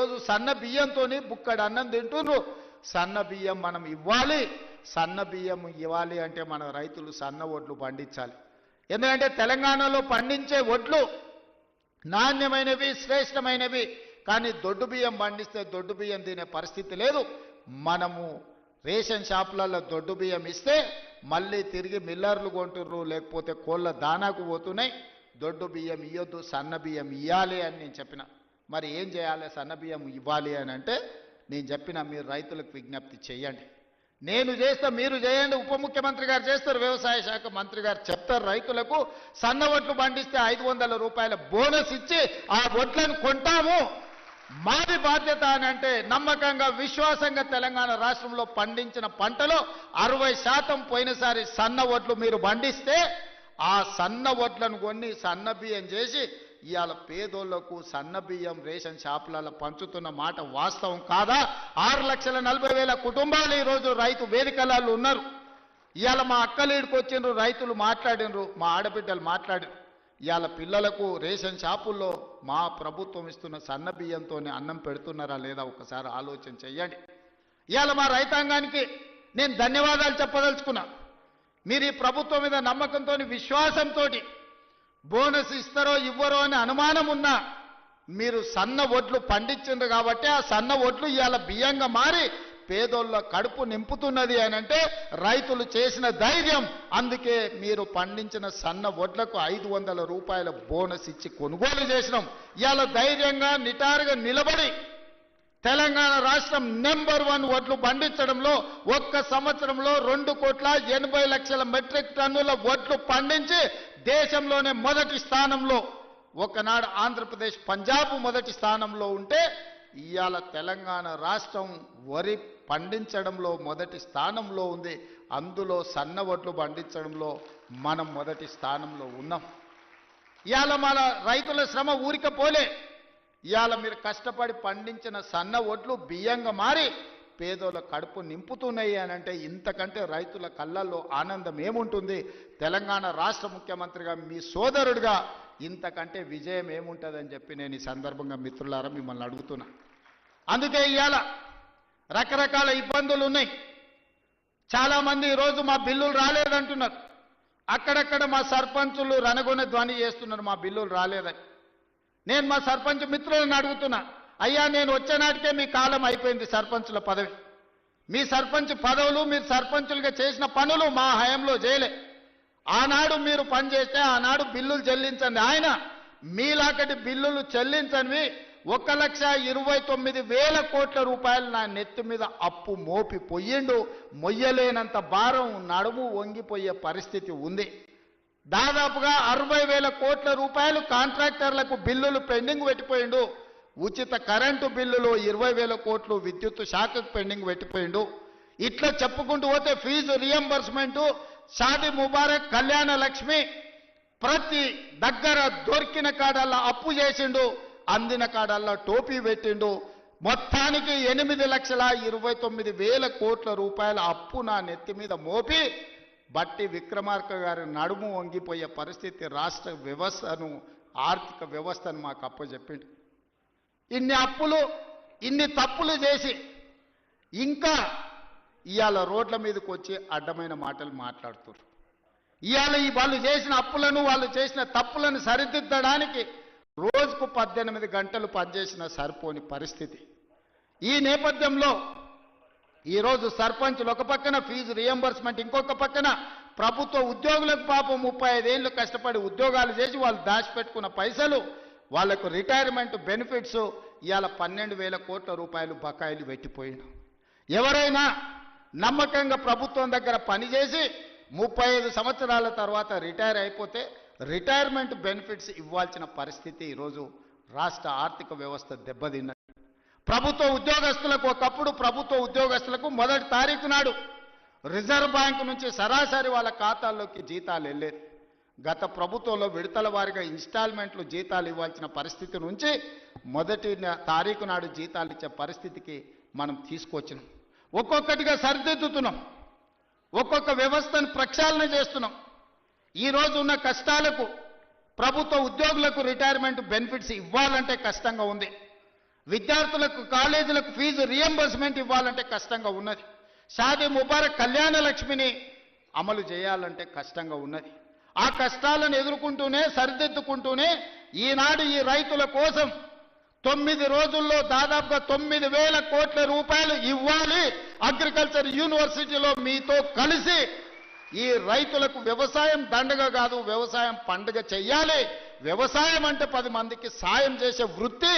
ఈరోజు సన్న బియ్యంతోని బుక్కడు అన్నం తింటున్నారు. సన్న బియ్యం మనం ఇవ్వాలి. సన్న బియ్యం ఇవ్వాలి అంటే మన రైతులు సన్న వడ్లు పండించాలి. ఎందుకంటే తెలంగాణలో పండించే వడ్లు నాణ్యమైనవి, శ్రేష్టమైనవి. కానీ దొడ్డు బియ్యం పండిస్తే దొడ్డు బియ్యం తినే పరిస్థితి లేదు. మనము రేషన్ షాపులలో దొడ్డు బియ్యం ఇస్తే మళ్ళీ తిరిగి మిల్లర్లు కొంటుర్రు, లేకపోతే కోళ్ళ దానాకు పోతున్నాయి. దొడ్డు బియ్యం ఇవ్వద్దు, సన్న బియ్యం ఇవ్వాలి అని నేను చెప్పిన. మరి ఏం చేయాలి? సన్న బియ్యం ఇవ్వాలి అని అంటే నేను చెప్పిన మీరు రైతులకు విజ్ఞప్తి చేయండి. నేను చేస్తా, మీరు చేయండి. ఉప ముఖ్యమంత్రి గారు చేస్తారు, వ్యవసాయ శాఖ మంత్రి గారు చెప్తారు. రైతులకు సన్న వడ్లు పండిస్తే 500 రూపాయల బోనస్ ఇచ్చి ఆ వడ్లను కొంటాము. మాది బాధ్యత అని అంటే నమ్మకంగా, విశ్వాసంగా తెలంగాణ రాష్ట్రంలో పండించిన పంటలో 60% పోయినసారి సన్న వడ్లు మీరు పండిస్తే ఆ సన్న వడ్లను కొన్ని సన్న బియ్యం చేసి ఇవాళ పేదోళ్లకు సన్న బియ్యం రేషన్ షాపులలో పంచుతున్న మాట వాస్తవం కాదా? 6,40,000 కుటుంబాలు ఈరోజు రైతు వేదికలలో ఉన్నారు. ఇవాళ మా అక్కలీడికి వచ్చిండ్రు, రైతులు మాట్లాడినరు, మా ఆడబిడ్డలు మాట్లాడినరు. ఇవాళ పిల్లలకు రేషన్ షాపుల్లో మా ప్రభుత్వం ఇస్తున్న సన్న బియ్యంతోనే అన్నం పెడుతున్నారా లేదా ఒకసారి ఆలోచన చెయ్యండి. ఇవాళ మా రైతాంగానికి నేను ధన్యవాదాలు చెప్పదలుచుకున్నా. మీరు ఈ ప్రభుత్వం మీద నమ్మకంతో, విశ్వాసంతో బోనస్ ఇస్తారో ఇవ్వరో అని అనుమానం ఉన్నా మీరు సన్న వడ్లు పండించిండ్రు కాబట్టి ఆ సన్న వడ్లు ఇవాళ బియ్యంగా మారి పేదోళ్ళ కడుపు నింపుతున్నది అని అంటే రైతులు చేసిన ధైర్యం. అందుకే మీరు పండించిన సన్న వడ్లకు 500 రూపాయల బోనస్ ఇచ్చి కొనుగోలు చేసినాం. ఇవాళ ధైర్యంగా నిటారుగా నిలబడి తెలంగాణ రాష్ట్రం నెంబర్ 1 వడ్లు పండించడంలో ఒక్క సంవత్సరంలో 2,80,00,000 మెట్రిక్ టన్నుల వడ్లు పండించి దేశంలోనే మొదటి స్థానంలో, ఒకనాడు ఆంధ్రప్రదేశ్, పంజాబ్ మొదటి స్థానంలో ఉంటే ఇవాళ తెలంగాణ రాష్ట్రం వరి పండించడంలో మొదటి స్థానంలో ఉంది. అందులో సన్న వడ్లు పండించడంలో మనం మొదటి స్థానంలో ఉన్నాం. ఇవాళ మన రైతుల శ్రమ ఊరిక పోలే. ఇవాళ మీరు కష్టపడి పండించిన సన్న వడ్లు బియ్యంగా మారి పేదోళ్ళ కడుపు నింపుతున్నాయి అని అంటే ఇంతకంటే రైతుల కళ్ళల్లో ఆనందం ఏముంటుంది? తెలంగాణ రాష్ట్ర ముఖ్యమంత్రిగా, మీ సోదరుడిగా ఇంతకంటే విజయం ఏముంటుందని చెప్పి నేను ఈ సందర్భంగా మిత్రులారా మిమ్మల్ని అడుగుతున్నా. అందుకే ఇవాళ రకరకాల ఇబ్బందులు ఉన్నాయి. చాలామంది ఈరోజు మా బిల్లులు రాలేదంటున్నారు. అక్కడక్కడ మా సర్పంచులు రణగొన ధ్వని చేస్తున్నారు మా బిల్లులు రాలేదని. నేను మా సర్పంచ్ మిత్రులను అడుగుతున్నా, అయ్యా నేను వచ్చే నాటికే మీ కాలం అయిపోయింది సర్పంచుల పదవి. మీ సర్పంచ్ పదవులు, మీరు సర్పంచులుగా చేసిన పనులు మా హయాంలో చేయలే. ఆనాడు మీరు పనిచేస్తే ఆనాడు బిల్లులు చెల్లించండి. ఆయన మీలాకటి బిల్లులు చెల్లించనివి 1,29,000 కోట్ల రూపాయలు నా నెత్తి మీద అప్పు మోపి పొయ్యిండు. మొయ్యలేనంత భారం, నడుము వంగిపోయే పరిస్థితి ఉంది. దాదాపుగా 60,000 కోట్ల రూపాయలు కాంట్రాక్టర్లకు బిల్లులు పెండింగ్ పెట్టిపోయిండు. ఉచిత కరెంటు బిల్లులు 20,000 కోట్లు విద్యుత్ శాఖకు పెండింగ్ పెట్టిపోయిండు. ఇట్లా చెప్పుకుంటూ పోతే ఫీజు రియంబర్స్మెంటు, షాది ముబారక్, కళ్యాణ లక్ష్మి ప్రతి దగ్గర దొరికిన కాడల్లా అప్పు చేసిండు, అందిన కాడల్లా టోపీ పెట్టిండు. మొత్తానికి 8,29,000 కోట్ల రూపాయల అప్పు నా నెత్తి మీద మోపి బట్టి విక్రమార్క గారి నడుము వంగిపోయే పరిస్థితి రాష్ట్ర వ్యవస్థను, ఆర్థిక వ్యవస్థను మాకు అప్పచెప్పిండు. ఇన్ని అప్పులు, ఇన్ని తప్పులు చేసి ఇంకా ఇవాళ రోడ్ల మీదకి వచ్చి అడ్డమైన మాటలు మాట్లాడుతున్నారు. ఇవాళ వాళ్ళు చేసిన అప్పులను, వాళ్ళు చేసిన తప్పులను సరిదిద్దడానికి రోజుకు 18 గంటలు పనిచేసిన సరిపోని పరిస్థితి. ఈ నేపథ్యంలో ఈరోజు సర్పంచులు ఒక పక్కన ఫీజు రియంబర్స్మెంట్, ఇంకొక పక్కన ప్రభుత్వ ఉద్యోగులకు పాపం 35 ఏళ్ళు కష్టపడి ఉద్యోగాలు చేసి వాళ్ళు దాచిపెట్టుకున్న పైసలు, వాళ్లకు రిటైర్మెంట్ బెనిఫిట్స్ ఇవాళ 12,000 కోట్ల రూపాయలు బకాయిలు పెట్టిపోయిండు. ఎవరైనా నమ్మకంగా ప్రభుత్వం దగ్గర పనిచేసి 35 సంవత్సరాల తర్వాత రిటైర్ అయిపోతే రిటైర్మెంట్ బెనిఫిట్స్ ఇవ్వాల్సిన పరిస్థితి ఈరోజు రాష్ట్ర ఆర్థిక వ్యవస్థ దెబ్బతిన్నది. ప్రభుత్వ ఉద్యోగస్తులకు, ఒకప్పుడు ప్రభుత్వ ఉద్యోగస్తులకు మొదటి తారీఖు నాడు రిజర్వ్ బ్యాంకు నుంచి సరాసరి వాళ్ళ ఖాతాల్లోకి జీతాలు వెళ్ళేది. గత ప్రభుత్వంలో విడతల వారీగా ఇన్స్టాల్మెంట్లు జీతాలు ఇవ్వాల్సిన పరిస్థితి నుంచి మొదటి తారీఖు నాడు జీతాలు ఇచ్చే పరిస్థితికి మనం తీసుకొచ్చినాం. ఒక్కొక్కటిగా సరిదిద్దుతున్నాం, ఒక్కొక్క వ్యవస్థను ప్రక్షాళన చేస్తున్నాం. ఈరోజు ఉన్న కష్టాలకు ప్రభుత్వ ఉద్యోగులకు రిటైర్మెంట్ బెనిఫిట్స్ ఇవ్వాలంటే కష్టంగా ఉంది. విద్యార్థులకు కాలేజీలకు ఫీజు రియంబర్స్మెంట్ ఇవ్వాలంటే కష్టంగా ఉన్నది. షాదీ ముబారక్ కళ్యాణ లక్ష్మిని అమలు చేయాలంటే కష్టంగా ఉన్నది. ఆ కష్టాలను ఎదుర్కొంటూనే సరిదిద్దుకుంటూనే ఈనాడు ఈ రైతుల కోసం 9 రోజుల్లో దాదాపుగా 9,000 కోట్ల రూపాయలు ఇవ్వాలి. అగ్రికల్చర్ యూనివర్సిటీలో మీతో కలిసి ఈ రైతులకు వ్యవసాయం దండగ కాదు, వ్యవసాయం పండుగ చెయ్యాలి. వ్యవసాయం అంటే 10 మందికి సాయం చేసే వృత్తి.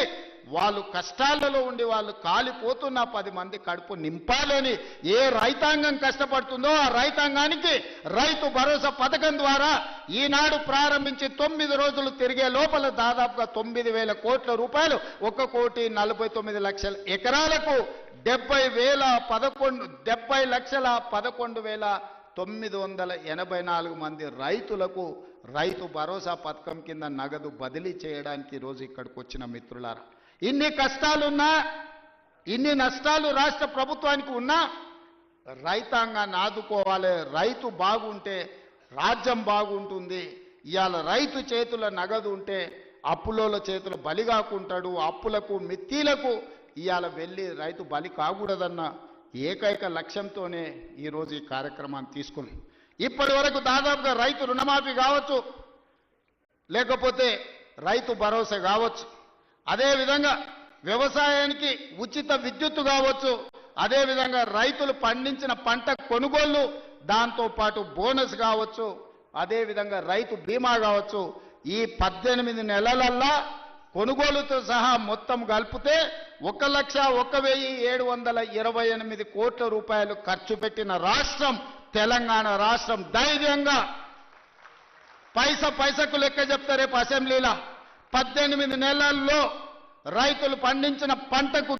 వాళ్ళు కష్టాలలో ఉండి వాళ్ళు కాలిపోతున్న 10 మంది కడుపు నింపాలని ఏ రైతాంగం కష్టపడుతుందో ఆ రైతాంగానికి రైతు భరోసా పథకం ద్వారా ఈనాడు ప్రారంభించి 9 రోజులు తిరిగే లోపల దాదాపుగా 9,000 కోట్ల రూపాయలు 1,49,00,000 ఎకరాలకు 70,11,984 మంది రైతులకు రైతు భరోసా పథకం కింద నగదు బదిలీ చేయడానికి ఈరోజు ఇక్కడికి వచ్చిన మిత్రులారా, ఇన్ని కష్టాలున్నా ఇన్ని నష్టాలు రాష్ట్ర ప్రభుత్వానికి ఉన్నా రైతాంగాన్ని ఆదుకోవాలి. రైతు బాగుంటే రాజ్యం బాగుంటుంది. ఇవాళ రైతు చేతుల నగదు ఉంటే అప్పులోల చేతులు బలి కాకుంటాడు. అప్పులకు మిత్తీలకు ఇవాళ వెళ్ళి రైతు బలి కాకూడదన్న ఏకైక లక్ష్యంతోనే ఈరోజు ఈ కార్యక్రమాన్ని తీసుకున్నాం. ఇప్పటి వరకు దాదాపుగా రైతు రుణమాఫీ కావచ్చు, లేకపోతే రైతు భరోసా కావచ్చు, అదేవిధంగా వ్యవసాయానికి ఉచిత విద్యుత్తు కావచ్చు, అదేవిధంగా రైతులు పండించిన పంట కొనుగోళ్లు, దాంతోపాటు బోనస్ కావచ్చు, అదేవిధంగా రైతు బీమా కావచ్చు. ఈ 18 నెలలల్లా కొనుగోలుతో సహా మొత్తం కలిపితే 1,01,728 కోట్ల రూపాయలు ఖర్చు పెట్టిన రాష్ట్రం తెలంగాణ రాష్ట్రం. ధైర్యంగా పైసకు లెక్క చెప్తా రేపు అసెంబ్లీలో. 18 నెలల్లో రైతులు పండించిన పంటకు